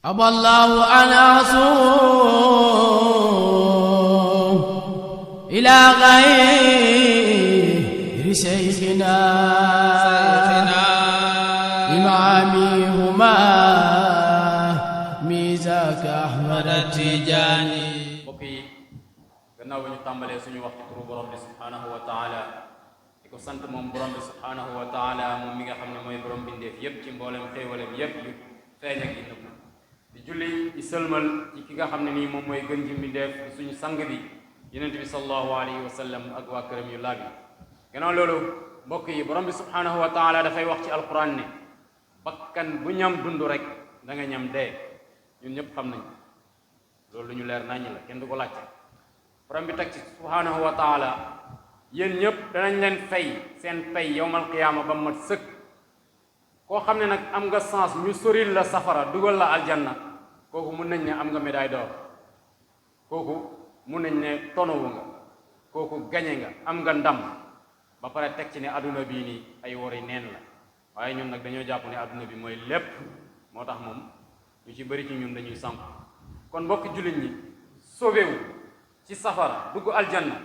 أبى الله أن أصوم إلى غير شيخنا إمامي هما ميزاك أحمد التجاني. mbokk yi gannaaw ba ñu tàmbalee suñu wax ci turu borom bi subhanahu wa taala di ko sant moom borom bi subhanahu wa taala moom mi nga xam ne mooy borom bindeef yépp ci mboolem xéewalem yépp yu feeñ ak yi nëbb di julli di sëlmal ci ki nga xam ne nii moom mooy gën ji mbindeef suñu sang bi yonent bi sallallahu alayhi wa sallam ak waa këram yu laab yi. gannaaw loolu mbokk yi borom bi subhanahu wa taala dafay wax ci alquran ne bakkan bu ñam dund rek da nga ñam dee. ñun ñëpp xam nañ loolu lu ñu leer naññ la kenn du ko laajte. borom bi teg ci subhanahu wa taala yéen ñëpp danañ leen fay seen pay yowmal qiyaama ba mat sëkk. koo xam ne nag am nga sens ñu soril la safara dugal la aljanna kooku mun nañ ne am nga médaille d'or, kooku mun nañ ne tonowu nga, kooku gañe nga, am nga ndam ba pare teg ci ne adduna bii nii ay wori neen la. waaye ñun nag dañoo jàpp ne adduna bi mooy lépp, moo tax moom ñu ci bëri ci ñun dañuy sànq. kon mbokki jullit ñi sauvéwu ci safara dugg aljanna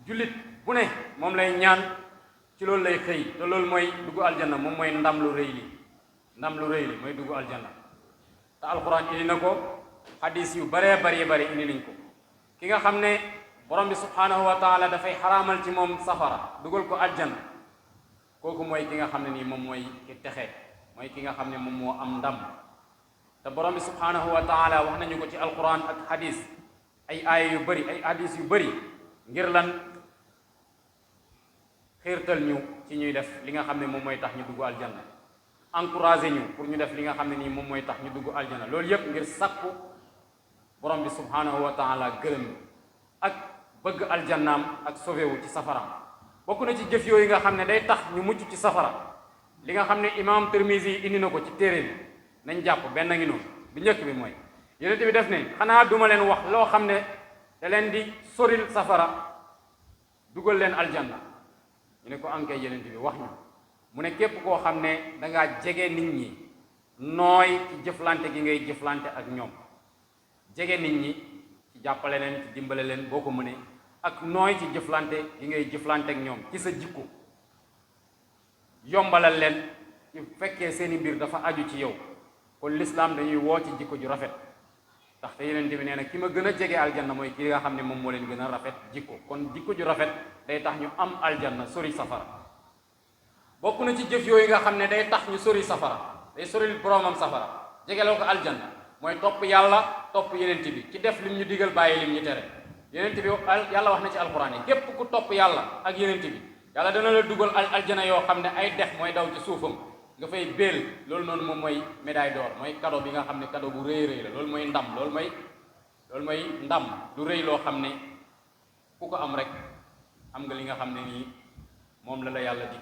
jullit bu ne moom lay ñaan, ci loolu lay xëy, te loolu mooy dugg aljanna moom mooy ndam lu rëy li. ndam lu rëy li mooy dugg aljanna te alquran indi na ko, xadis yu baree bari indi nañ ko. ki nga xam ne borom bi subhanahu wa taala dafay xaraamal ci moom safara dugal ko aljanna kooku mooy ki nga xam ne nii moom mooy ki texe, mooy ki nga xam ne moom moo am ndam. te borom bi subhanahu wa taala wax nañu ko ci alquran ak xadis, ay aaya yu bëri, ay hadis yu bëri, ngir lan xiirtal ñu ci ñuy def li nga xam ne moom mooy tax ñu dugg aljanna, encouragé ñu pour ñu def li nga xam ne nii moom mooy tax ñu dugg aljanna. loolu yépp ngir sàkku borom bi subhanahu wa taala gërëm ak bëgg aljannaam ak sauvéwu ci safaraam. bokk na ci jëf yooyu nga xam ne day tax ñu mucc ci safara, li nga xam ne imam Tirmizi indi na ko ci téere bi. nañ jàpp benn ngi noonu. bi njëkk bi mooy yonent bi def ne xanaa duma leen wax loo xam ne da leen di soril safara dugal leen aljanna. ñu ne ko ankay yonent bi wax ñu. mu ne képp koo xam ne dangaa jege nit ñi nooy ci jëflante gi ngay jëflante ak ñoom, jege nit ñi ci jàppale leen, ci dimbale leen boo ko mënee, ak nooy ci jëflante gi ngay jëflante ak ñoom ci sa jikko, yombalal leen ci fekkee seeni mbir dafa aju ci yow. kon l'islam dañuy woo ci jikko ju rafet, ndaxte yeneen bi nee na ki ma gën a jege aljanna mooy ki nga xam ne moom moo leen gën a rafet jikko. kon jikko ju rafet day tax ñu am aljanna, sori safara. bokk na ci jëf yooyu nga xam ne day tax ñu sori safara, day sori boromam safara, jegeloo ko aljanna, mooy topp yàlla, topp yeneen bi ci def lim ñu digal, bàyyi lim ñu tere. yeneen bi yàlla wax na ci alquran yi képp ku topp yàlla ak yeneen bi yàlla dana la dugal aljanna yoo xam ne ay dex mooy daw ci suufam nga fay béel. loolu noonu moom mooy médaille d'or, mooy cadeau bi nga xam ne cadeau bu rëy rëy la. loolu mooy ndam, loolu mooy ndam lu rëy loo xam ne ku ko am rek am nga li nga xam ne nii moom la yàlla dig.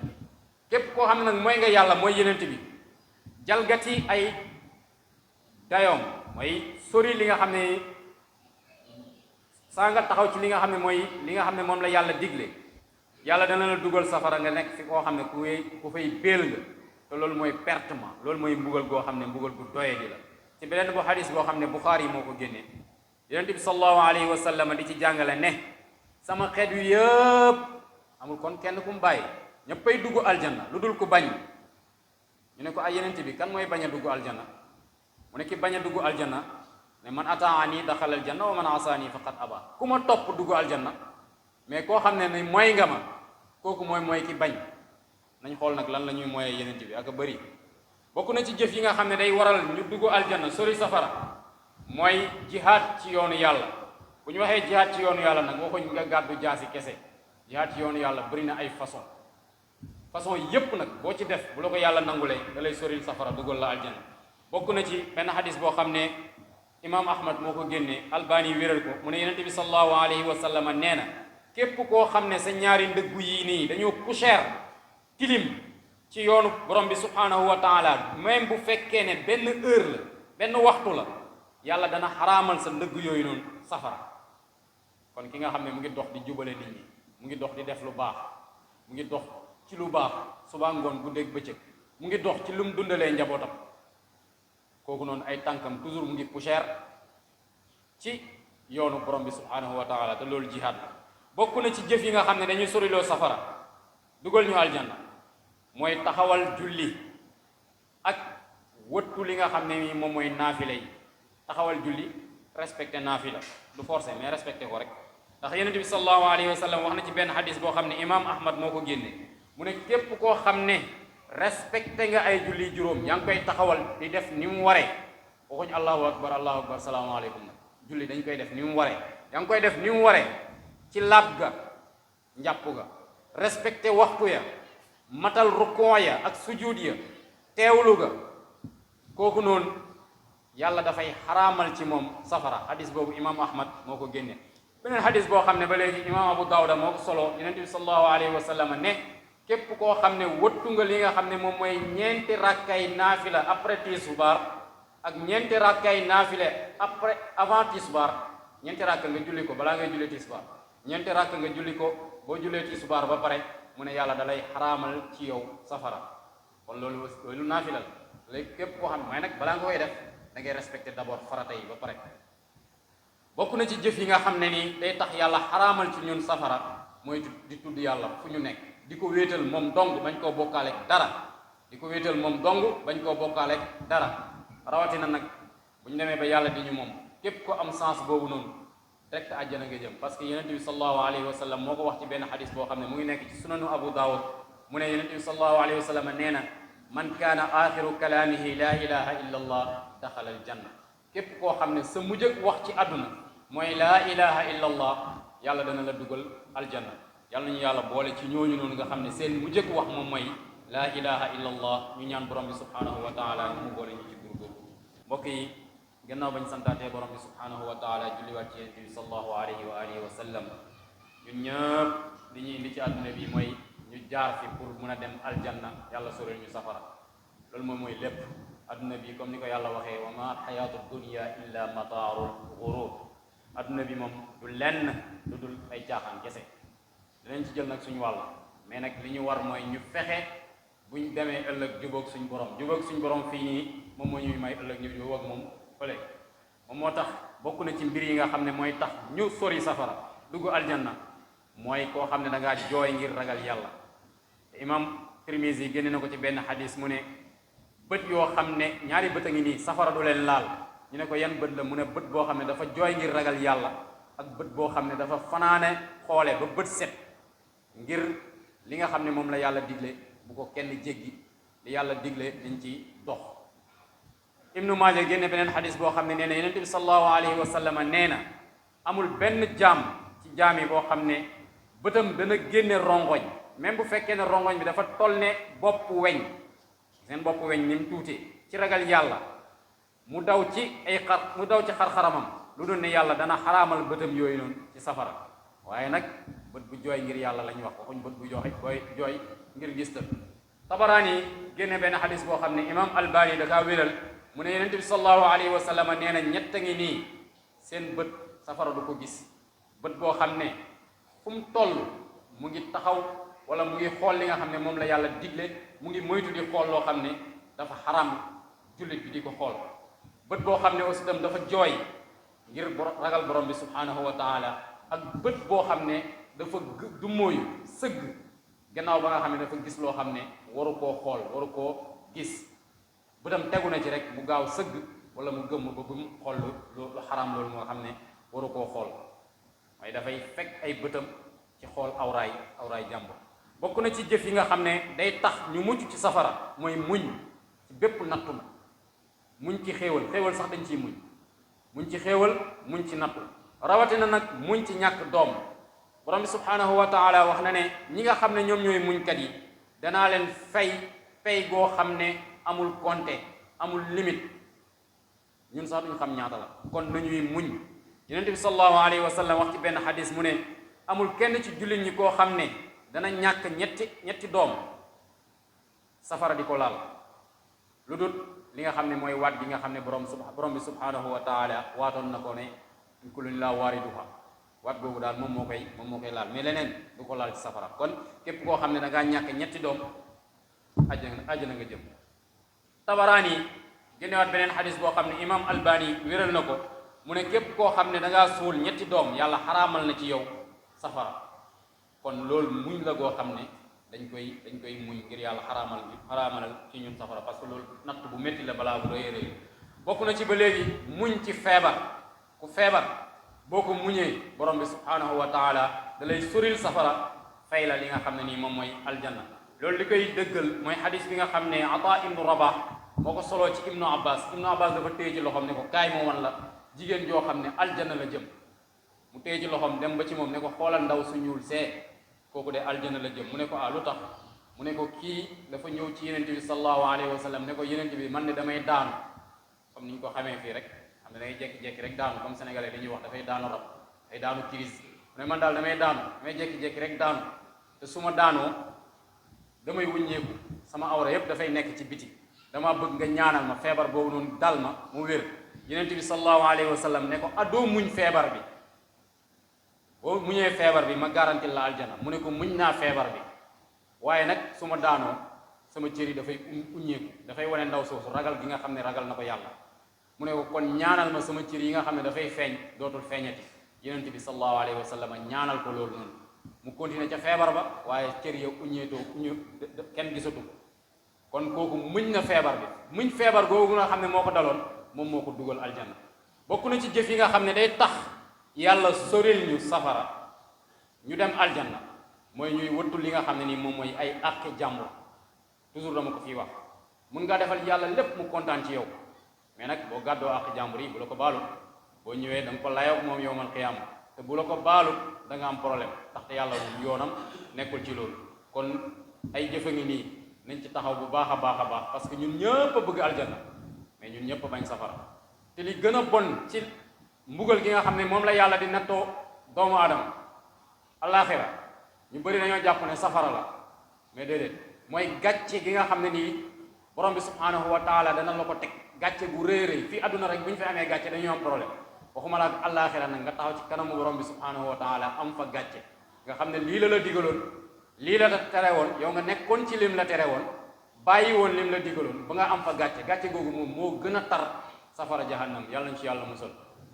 képp koo xam ne nag mooy nga yàlla, mooy yenent bi, jalgati ay dayoom, mooy sori li nga xam ne saa nga taxaw ci li nga xam ne mooy li nga xam ne moom la yàlla digle, yàlla dana la dugal safara nga nekk fi koo xam ne ku fay béel nga. te loolu mooy pertement, loolu mooy mbugal goo xam ne mbugal gu doye di la. ci beneen bu xadis boo xam ne Buxaari yi moo ko génnee, yonent bi sallallahu alayhi wa sallam di ci jàngale ne sama xeet wi yëpp amul kon kenn ku mu bàyyi, ñëppay dugg aljanna lu dul ku bañ. ñu ne ko ay yonent bi kan mooy bañ a dugg aljanna? mu ne ki bañ a dugg aljanna ne man ataani daxala aljanna wa man asaani faqad aba. ku ma topp dugg aljanna, mais koo xam ne mooy nga ma, kooku mooy ki bañ. nañ xool nag lan la ñuy mooyee yeneen bi ak a bëri. bokk na ci jëf yi nga xam ne day waral ñu dugg aljanna, sori safara, mooy jihaad ci yoonu yàlla. bu ñu waxee jihaad ci yoonu yàlla nag waxuñ nga gàddu jaasi kese. jihaad ci yoonu yàlla bëri na ay façon yépp nag boo ci def bu la ko yàlla nangulee da lay soril safara dugal la aljanna. bokk na ci benn xadis boo xam ne imaam Ahmad moo ko génnee, Albani wéral ko. mu ne yonent bi sallallahu alayhi wa sallam nee na képp koo xam ne sa ñaari ndëggu yii nii dañoo poussière tilim ci yoonu borom bi subhanahu wa taala, même bu fekkee ne benn heure la, benn waxtu la, yàlla dana xaraamal sa ndëgg yooyu noonu safara. kon ki nga xam ne mu ngi dox di jubale nit ñi, mu ngi dox di def lu baax, mu ngi dox ci lu baax suba ngoon guddeeg bëccëg, mu ngi dox ci lu mu dundalee njabootam, kooku noonu ay tànkam toujours mu ngi poussière ci yoonu borom bi subhanahu wa taala te loolu jihaad la. bokk na ci jëf yi nga xam ne dañuy soriloo safara dugal ñu aljanna mooy taxawal julli ak wëttu li nga xam ne nii moom mooy naafila yi. taxawal julli respecté naafila du forcé mais respecté ko rek ndax yonent bi sallallahu alayhi wa sallam wax na ci benn xadis boo xam ne imaam ahmad moo ko génne mu ne képp koo xam ne respecté nga ay julli juróom yaa ngi koy taxawal di def ni mu waree waxuñ allahu akbar salaamaaleykum nag julli dañ koy def ni mu waree yaa ngi koy def ni mu waree ci laab ga njàpp ga respecté waxtu ya matal rukoo ya ak sujuud ya teewlu ga kooku noonu yàlla dafay xaraamal ci moom safara xadis boobu imaam ahmad moo ko génne. beneen xadis boo xam ne ba léegi imaam abu daawuda moo ko solo yonent bi sallallahu alayhi wa sallam ne képp koo xam ne wëttu nga li nga xam ne moom mooy ñeenti rakkay naafila après tisbaar ak ñeenti rakkay naafila après avant tisbaar ñeenti rakk nga julli ko balaa ngay julli tisbaar ñeenti rakk nga julli ko boo jullee tisbaar ba pare mu ne yàlla dalay xaraamal ci yow safara kon loolu naafila la léegi képp koo xam ne may nag balaa nga koy def da ngay respecté d'abord farata yi ba pare. bokk na ci jëf yi nga xam ne nii day tax yàlla xaraamal ci ñun safara mooy di tudd yàlla fu ñu nekk di ko wéetal moom dong bañ koo bokkaaleeg dara di ko wéetal moom dong bañ koo bokkaaleeg dara rawatina nag bu ñu demee ba yàlla di ñu moom képp ko am sens boobu noonu direct àjjana nga jëm. parce que yonent bi sallallahu alayhi wa sallam moo ko wax ci benn xadis boo xam ne mu ngi nekk ci sunanu Abu Dawud mu ne yonent bi sallallahu alayhi wa sallam nee na man kaana axiru kalaamihi laa ilaha illa allah daxala al janna képp koo xam ne sa mujj ak wax ci àdduna mooy laa ilaha illa allah yàlla dana la dugal aljanna. yàlla nañu yàlla boole ci ñooñu noonu nga xam ne seen mujj ak wax moom mooy laa ilaha illa allah. ñu ñaan borom bi subhanahu wa taala ñu mu boole ñu ci groupe boobu. mbokk yi gannaaw bañ santaatee borom bi subhanahu wa taala julliwaat ci yonent bi sallallahu alayhi wa alihi wa sallam ñun ñëpp li ñuy indi ci àdduna bi mooy ñu jaar fi pour mun a dem aljanna yàlla soril ñu safara. loolu moom mooy lépp adduna bi comme ni ko yàlla waxee wa ma xayaatu dunya illa mataarul gurur. adduna bi moom du lenn lu dul ay caaxaan kese dinañ ci jël nag suñu wàll mais nag li ñu war mooy ñu fexe buñ demee ëllëg jubóog suñ borom fii nii moom moo ñuy may ëllëg ñu jubóog moom fële. moom moo tax bokk na ci mbir yi nga xam ne mooy tax ñu sori safara dugg aljanna mooy koo xam ne da ngaa jooy ngir ragal yàlla. te imam Tirmizi génne na ko ci benn xadis mu ne bët yoo xam ne ñaari bët a ngi nii safara du leen laal. ñu ne ko yan bët la mu ne bët boo xam ne dafa jooy ngir ragal yàlla ak bët boo xam ne dafa fanaane xoole ba bët set ngir li nga xam ne moom la yàlla digle bu ko kenn jéggi li yàlla digle dañ ci dox. Ibnu Maaja génne beneen xadis boo xam ne nee na yonent bi sallallahu alayhi wa sallam nee na amul benn jaam ci jaam yi boo xam ne bëtam dana génne rongoñ même bu fekkee ne rongoñ bi dafa toll ne bopp weñ seen bopp weñ ni mu tuutee ci ragal yàlla mu daw ci xar-xaramam lu dul ne yàlla dana xaraamal bëtam yooyu noonu ci safara. waaye nag bët bu jooy ngir yàlla la ñu wax waxuñ bët bu jooy ngir gis ta. Tabaraani génne benn xadis boo xam ne imam Albani da kaa wéral mu ne yonent bi sallallahu alayhi wa sallam nee na ñett a ngi nii seen bët safara du ko gis. bët boo xam ne fu mu toll mu ngi taxaw wala mu ngi xool li nga xam ne moom la yàlla digle mu ngi moytu di xool loo xam ne dafa xaram jullit bi di ko xool. bët boo xam ne aussi itam dafa jooy ngir ragal borom bi subhanahu wa taala ak bët boo xam ne dafa du mooyu sëgg gannaaw ba nga xam ne dafa gis loo xam ne waru koo xool waru koo gis bëtam tegu na ci rek mu gaaw sëgg wala mu gëmm ba bu mu xool lu xaram loolu moo xam ne waru koo xool waaye dafay fekk ay bëtam ci xool awraay jàmbur. bokk na ci jëf yi nga xam ne day tax ñu mucc ci safara mooy muñ ci bépp nattu na muñ ci xéewal sax dañ ciy muñ ci xéewal muñ ci nattu rawatina nag muñ ci ñàkk doom. borom bi subhanahu wa taala wax na ne ñi nga xam ne ñoom ñooy muñkat yi danaa leen fay goo xam ne amul compte amul limite ñun sax duñ xam ñaata la kon nañuy muñ. yonent bi sallallahu alayhi wa sallam wax ci benn xadis mu ne amul kenn ci jullit ñi koo xam ne dana ñàkk ñetti doom safara di ko laal lu dul li nga xam ne mooy waat gi nga xam ne borom bi subhanahu wa taala waatoon na ko ne in kullun laa waariduha waat boobu daal moom moo koy laal mais leneen du ko laal ci safara. kon képp koo xam ne da ngaa ñàkk ñetti doom àjjana nga jëm. Tabaraani génnewaat beneen xadis boo xam ne imam albani wéral na ko mu ne képp koo xam ne da ngaa suul ñetti doom yàlla xaraamal na ci yow safara. kon loolu muñ la goo xam ne dañ koy muñ ngir yàlla xaraamalal ci ñun safara, parce que loolu natt bu métti la balaa bu rëy rëy. bokk na ci ba léegi muñ ci feebar. ku feebar boo ko muñee borom bi subhanahu wa taala da lay soril safara, fay la li nga xam ne nii moom mooy aljanna. loolu li koy dëggal mooy xadis bi nga xam ne Ata ibnu Rabah moo ko soloo ci ibnu Abbas dafa téye ci loxoom ne ko kaay moo wan la jigéen joo xam ne aljanna la jëm. mu téye ci loxoom dem ba ci moom ne ko xoolal ndaw su ñuul see kooku de aljanna la jëm. mu ne ko lu tax mu ne ko kii dafa ñëw ci yenente bi sallallahu alayhi wa sallam ne ko yenente bi man ne damay daanu, comme ni ñu ko xamee fii rek xam ne dangay jékki-jékki rek daanu, comme sénégalais dañuy wax dafay daanu rab, dafay daanu crise. mu ne man daal damay jékki-jékki rek daanu, te su ma daanoo damay wuññeeku, sama awra yépp dafay nekk ci biti, dama bëgg nga ñaanal ma feebar boobu noonu dal ma mu wér. yenente bi sallallahu alayhi wa sallam ne ko doo muñ feebar bi, boo muñee feebar bi ma garanti la aljana. mu ne ko muñ naa feebar bi, waaye nag su ma daanoo sama cër yi dafay uññeeku, dafay wane ndaw soosu ragal gi nga xam ne ragal na ko yàlla. mu ne ko kon ñaanal ma sama cër yi nga xam ne dafay feeñ dootul feeñati. yenente bi sallallahu alayhi wa sallam ñaanal ko loolu noonu, mu continuer ca feebar ba, waaye cër ya kenn gisatu ko. kon kooku muñ na feebar bi. muñ feebar googu nga xam ne moo ko daloon moom moo ko dugal aljanna. bokk na ci jëf yi nga xam ne day tax yàlla soril ñu safara ñu dem aljanna mooy ñuy wëttu li nga xam ne nii moom mooy ay àqi jàmbur. toujours dama ko fii wax, mun ngaa defal yàlla lépp mu kontaan ci yow, mais nag boo gàddoo àqi jàmbur yi bu la ko baalut, boo ñëwee da nga ko layoog moom yowmal qiyaama, te bu la ko baalut da nga am problème, ndaxte yàlla yoonam nekkul ci loolu. kon ay jëfa ngi nii nañ ci taxaw bu baax a baax, parce que ñun ñëpp a bëgg aljanna, mais ñun ñëpp a bañ safara. te li gën a bon ci mbugal gi nga xam ne moom la yàlla di nattoo doomu aadama alaxira, ñu bëri dañoo jàpp ne safara la, mais déedéet, mooy gàcce gi nga xam ne nii borom bi subhanahu wa taala dana la ko teg, gàcce gu rëy rëy. fii àdduna rek bu ñu fi amee gàcce dañoo am problème, waxuma la ak alaxira nag nga taxaw ci kanamu borom bi subhanahu wa taala am fa gàcce, nga xam ne lii la digaloon, lii la tere woon, yow nga nekkoon ci lim la tere woon, bàyyi woon lim la digaloon ba nga am fa gàcce googu moom moo gën a tar safara jahannam. yàlla ñu ci yàlla musal,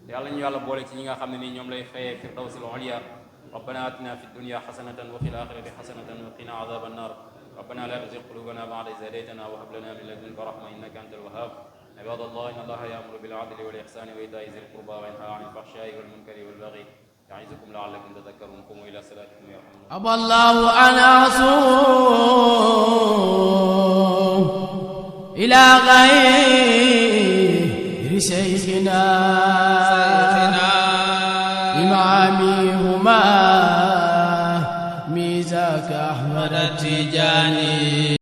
yàlla ñu yàlla boole ci ñi nga xam ne nii ñoom lay fayee firdawsil ulya. rabbana atina fi dunya hasanatan wa fil akhirati hasanatan wa qina adhaban nar. rabbana la tuzigh qulubana ba'da idh hadaytana wa hab lana min ladunka rahma innaka antal wahhab. ibadallah inna allaha ya'muru bil 'adli wal ihsani wa ita'i dhil qurba wa yanha 'anil fahsha'i wal munkari wal baghi ya'izukum la'allakum tadhakkarun. qumu ila salatikum yarhamuna aballahu ana asum ila ghayri shaykhina إمامهما ميزاك أحمد التجاني.